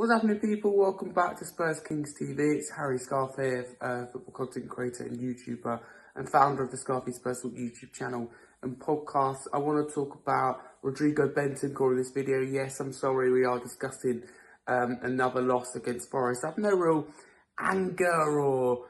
What's happening, people? Welcome back to Spurs Kings TV. It's Harry Scarf here, football content creator and YouTuber and founder of the Scarfy Spurs YouTube channel and podcast. I want to talk about Rodrigo Bentancur in this video. Yes, I'm sorry, we are discussing another loss against Forest. I have no real anger or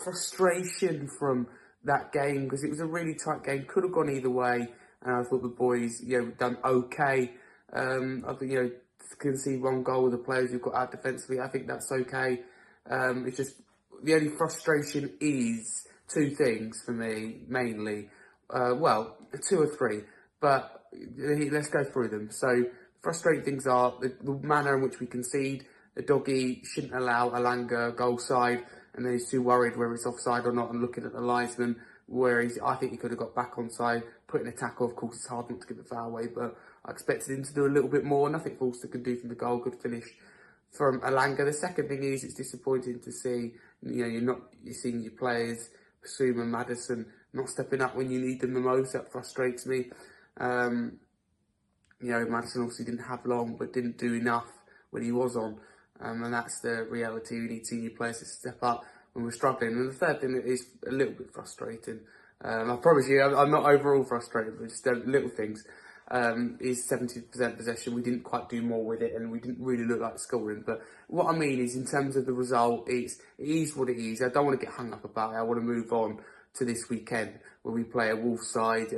frustration from that game because it was a really tight game. Could have gone either way, and I thought the boys, done okay. I think, concede one goal with the players who've got out defensively. I think that's okay. It's just the only frustration is two things for me mainly. Well, two or three, but let's go through them. So frustrating things are the manner in which we concede. The doggy shouldn't allow Alanga goal side, and then he's too worried whether it's offside or not and looking at the linesman. Whereas I think he could have got back on side, putting a tackle. Of course, it's hard not to give the foul away, but I expected him to do a little bit more. Nothing Forster could do from the goal. Good finish from Alanga. The second thing is it's disappointing to see, you're seeing your players, Basuma and Maddison, not stepping up when you need them the most. That frustrates me. Maddison obviously didn't have long, but didn't do enough when he was on. And that's the reality. We need senior players to step up when we're struggling. And the third thing that is a little bit frustrating, I promise you, I'm not overall frustrated, but just little things, is 70% possession. We didn't quite do more with it, and we didn't really look like scoring. But what I mean is, in terms of the result, it is what it is. I don't want to get hung up about it. I want to move on to this weekend, where we play a Wolves side,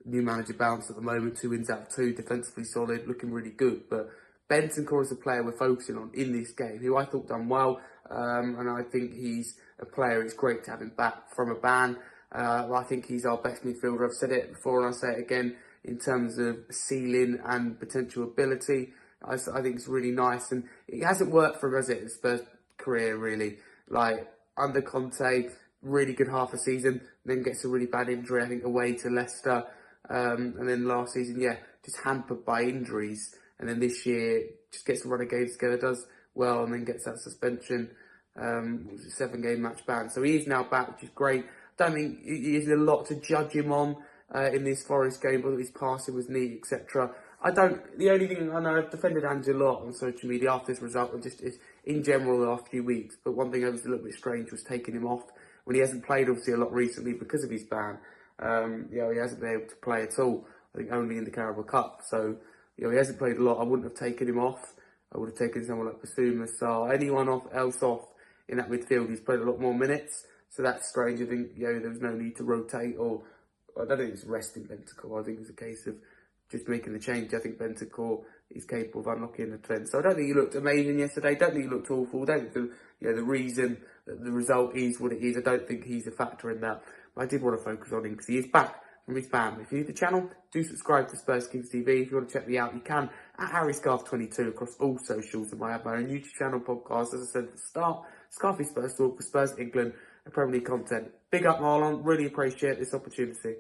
new manager bounce at the moment, 2 wins out of 2, defensively solid, looking really good. But Bentancur is a player we're focusing on in this game, who I thought done well, and I think he's a player. It's great to have him back from a ban. I think he's our best midfielder. I've said it before and I'll say it again, in terms of ceiling and potential ability. I think it's really nice, and it hasn't worked for him, has it, his first career, really. Like, under Conte, really good half a season, then gets a really bad injury, I think, away to Leicester, and then last season, just hampered by injuries. And then this year, just gets a run of games together, does well, and then gets that suspension, 7-game match ban. So he is now back, which is great. Don't think there's a lot to judge him on in this Forest game, whether his passing was neat, etc. The only thing, I know I've defended Ange a lot on social media after this result, and just in general the last few weeks, but one thing that was a little bit strange was taking him off when he hasn't played, obviously, a lot recently because of his ban. He hasn't been able to play at all, I think only in the Carabao Cup. So, he hasn't played a lot. I wouldn't have taken him off. I would have taken someone like Basuma, Sarr, anyone else off in that midfield. He's played a lot more minutes, so that's strange. I think, there was no need to rotate, or I don't think it's resting Bentancur. I think it's a case of just making the change. I think Bentancur is capable of unlocking the trend. So I don't think he looked amazing yesterday. Don't think he looked awful. I don't think the reason that the result is what it is, I don't think he's a factor in that. But I did want to focus on him because he is back from his ban. If you're new to the channel, do subscribe to Spurs Kings TV. If you want to check me out, you can at HarryScarf22 across all socials. And I have my own YouTube channel, podcast, as I said at the start, Scarfy Spurs Talk for Spurs England and Premier League content. Big up, Marlon. Really appreciate this opportunity.